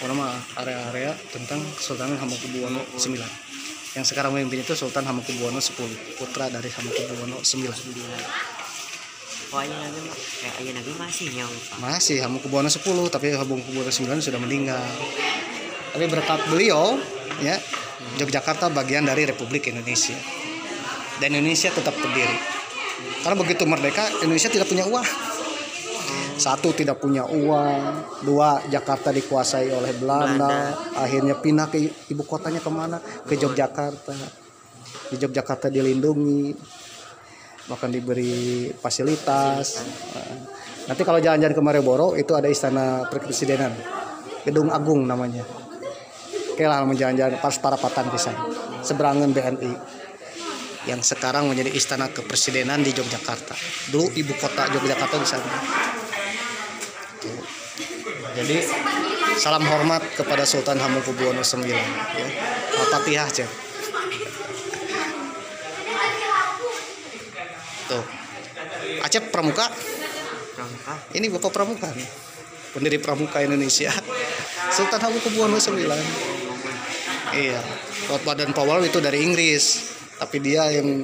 nama area-area tentang Sultan Hamengkubuwono IX. Yang sekarang memimpin itu Sultan Hamengkubuwono X, putra dari Hamengkubuwono IX. Oh, ayah Nabi masih nyawa Pak. Masih Hamengkubuwono X, tapi Hamengkubuwono IX sudah meninggal. Tapi berkat beliau, ya, Yogyakarta bagian dari Republik Indonesia. Dan Indonesia tetap berdiri. Karena begitu merdeka, Indonesia tidak punya uang. Satu, tidak punya uang. Dua, Jakarta dikuasai oleh Belanda. Akhirnya pindah ke ibu kotanya kemana? Ke Yogyakarta. Di Yogyakarta dilindungi, bahkan diberi fasilitas. Nanti kalau jalan-jalan ke Malioboro itu ada istana kepresidenan, Gedung Agung namanya. Oke lah, jalan-jalan pas parapatan pisan. Seberangan BNI. Yang sekarang menjadi istana kepresidenan di Yogyakarta. Dulu ibu kota Yogyakarta di sana. Jadi salam hormat kepada Sultan Hamengkubuwono IX, ya. Al-Fatihah, Cep. Tuh. Acep Pramuka. Ini Bapak Pramuka nih. Pendiri Pramuka Indonesia. Sultan Hamengkubuwono IX. Iya. Lord Baden Powell itu dari Inggris, tapi dia yang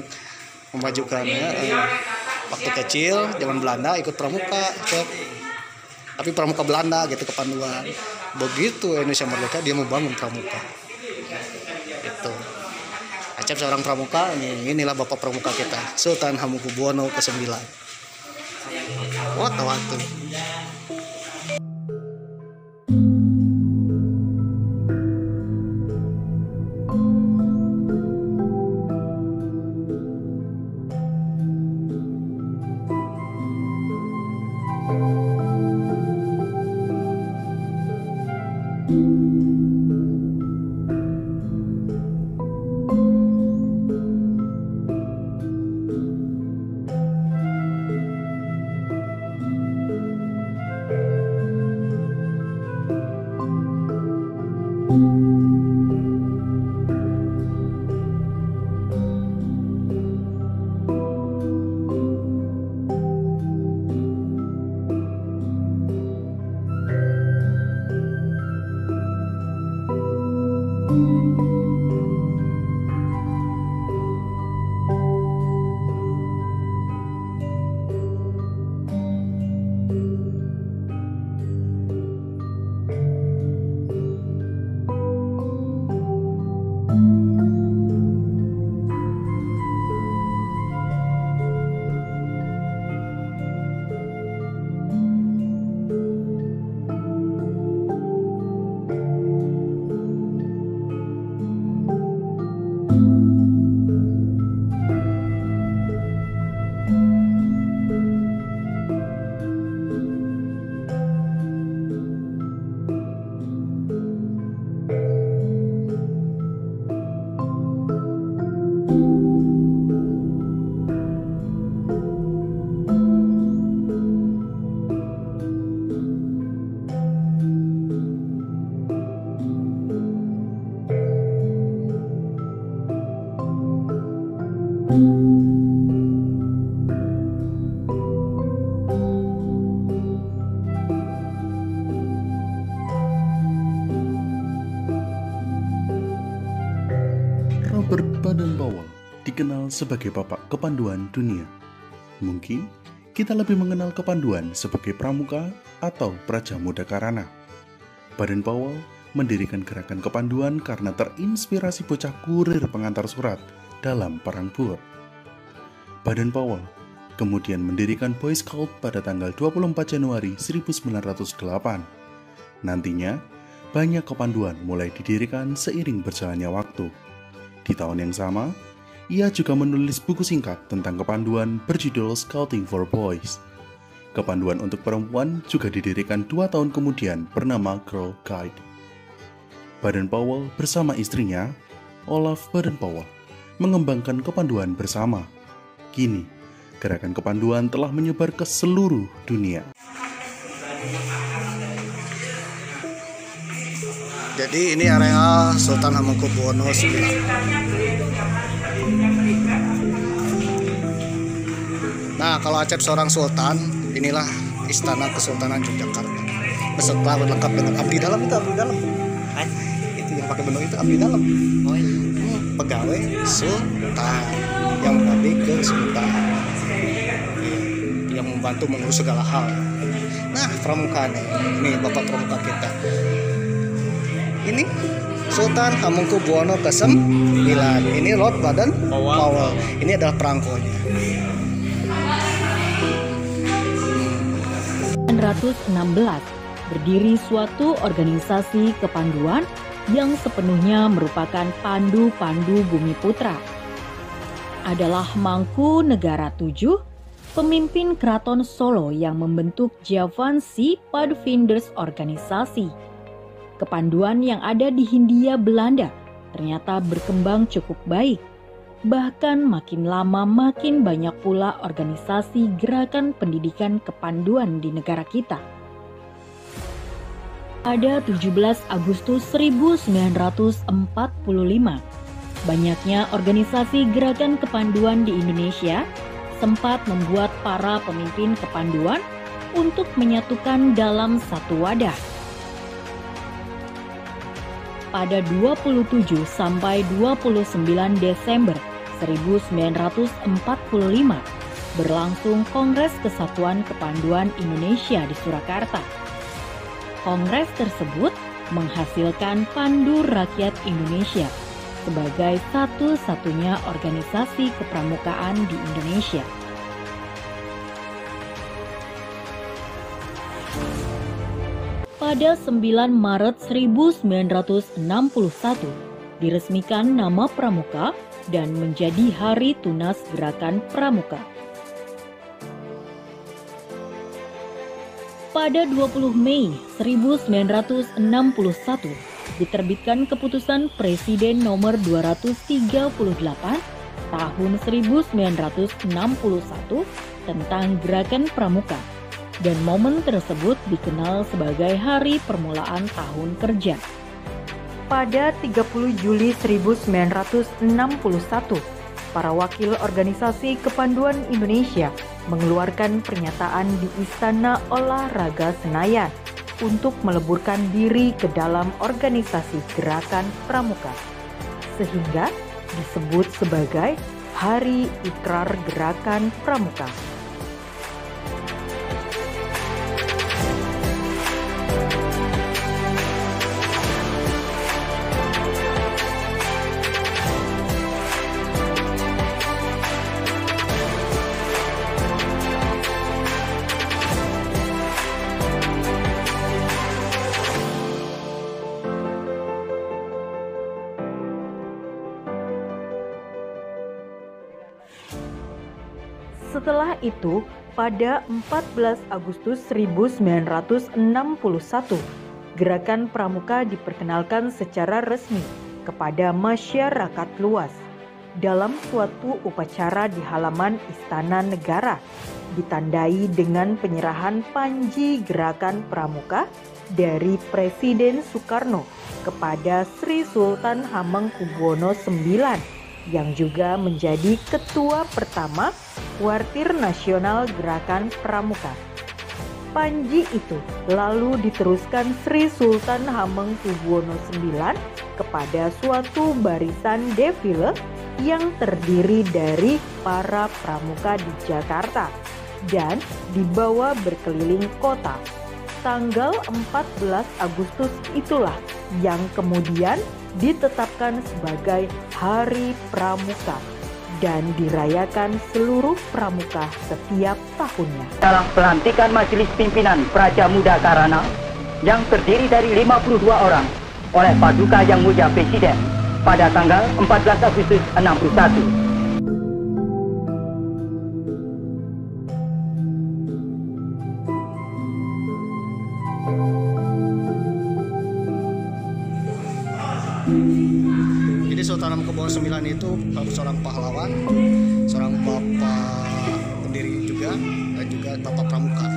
memajukannya. Waktu kecil zaman Belanda ikut Pramuka, Cep. Tapi Pramuka Belanda gitu kepanduan. Begitu Indonesia merdeka dia membangun Pramuka. Itu. Acep seorang Pramuka, inilah Bapak Pramuka kita, Sultan Hamengkubuwono IX. Waktu. Robert Baden-Powell dikenal sebagai bapak kepanduan dunia. Mungkin kita lebih mengenal kepanduan sebagai pramuka atau praja muda Karana. Baden-Powell mendirikan gerakan kepanduan karena terinspirasi bocah kurir pengantar surat dalam Perang Boer. Baden-Powell kemudian mendirikan Boy Scout pada tanggal 24 Januari 1908. Nantinya, banyak kepanduan mulai didirikan seiring berjalannya waktu. Di tahun yang sama, ia juga menulis buku singkat tentang kepanduan berjudul Scouting for Boys. Kepanduan untuk perempuan juga didirikan 2 tahun kemudian bernama Girl Guide. Baden-Powell bersama istrinya, Olaf Baden-Powell, mengembangkan kepanduan bersama. Kini, gerakan kepanduan telah menyebar ke seluruh dunia. Jadi ini area Sultan Hamengkubuwono IX. Nah, kalau Acep seorang sultan, inilah Istana Kesultanan Yogyakarta. beserta lengkap dengan abdi dalam. Itu abdi dalam. Kan? Itu yang pakai benuk itu abdi dalam. Oh iya. Pegawai sultan yang mengabdi ke sultan, yang membantu mengurus segala hal. Nah, pramuka nih, ini bapak pramuka kita. Ini Sultan Hamengkubuwono ke-9. Ini Lord Baden-Powell. Ini adalah perangkonya. 1916 berdiri suatu organisasi kepanduan yang sepenuhnya merupakan pandu-pandu Bumiputra. Adalah Mangku Negara 7, pemimpin Keraton Solo yang membentuk Javansi Padvinders Organisasi. Kepanduan yang ada di Hindia Belanda ternyata berkembang cukup baik. Bahkan makin lama makin banyak pula organisasi gerakan pendidikan kepanduan di negara kita. Pada 17 Agustus 1945, banyaknya organisasi gerakan kepanduan di Indonesia sempat membuat para pemimpin kepanduan untuk menyatukan dalam satu wadah. Pada 27 sampai 29 Desember 1945 berlangsung Kongres Kesatuan Kepanduan Indonesia di Surakarta. Kongres tersebut menghasilkan Pandu Rakyat Indonesia sebagai satu-satunya organisasi kepramukaan di Indonesia. Pada 9 Maret 1961 diresmikan nama Pramuka dan menjadi Hari Tunas Gerakan Pramuka. Pada 20 Mei 1961 diterbitkan keputusan Presiden nomor 238 tahun 1961 tentang Gerakan Pramuka. Dan momen tersebut dikenal sebagai Hari Permulaan Tahun Kerja. Pada 30 Juli 1961, para wakil organisasi kepanduan Indonesia mengeluarkan pernyataan di Istana Olahraga Senayan untuk meleburkan diri ke dalam organisasi Gerakan Pramuka, sehingga disebut sebagai Hari Ikrar Gerakan Pramuka. Setelah itu, pada 14 Agustus 1961, Gerakan Pramuka diperkenalkan secara resmi kepada masyarakat luas dalam suatu upacara di halaman Istana Negara, ditandai dengan penyerahan Panji Gerakan Pramuka dari Presiden Soekarno kepada Sri Sultan Hamengkubuwono IX yang juga menjadi ketua pertama Kuartir Nasional Gerakan Pramuka. Panji itu lalu diteruskan Sri Sultan Hamengkubuwono IX kepada suatu barisan defile yang terdiri dari para pramuka di Jakarta dan dibawa berkeliling kota. Tanggal 14 Agustus itulah yang kemudian ditetapkan sebagai Hari Pramuka dan dirayakan seluruh pramuka setiap tahunnya. Dalam pelantikan Majelis Pimpinan Praja Muda Karana yang terdiri dari 52 orang oleh Paduka Yang Mulia Presiden pada tanggal 14 Agustus 61. Jadi Sultan Hamengkubuwono IX itu seorang pahlawan, seorang bapak pendiri juga, dan juga bapak pramuka.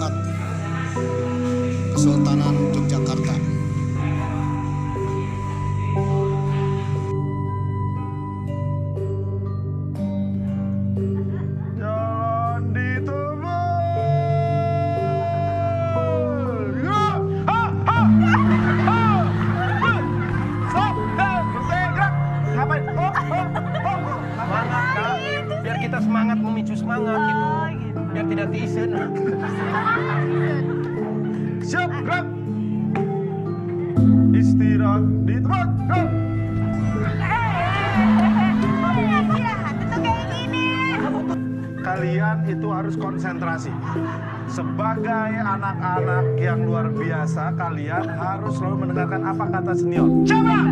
Masyarakat Kesultanan Yogyakarta. Jalan di tebal. Stop! Bergerak! Ngapain? Semangat, Kak. Biar kita semangat, memicu semangat gitu. Biar tidak tiisen. Siap, gerak! Istirahat di tempat, gerak! Kalian itu harus konsentrasi. Sebagai anak-anak yang luar biasa, kalian harus selalu mendengarkan apa kata senior. Coba!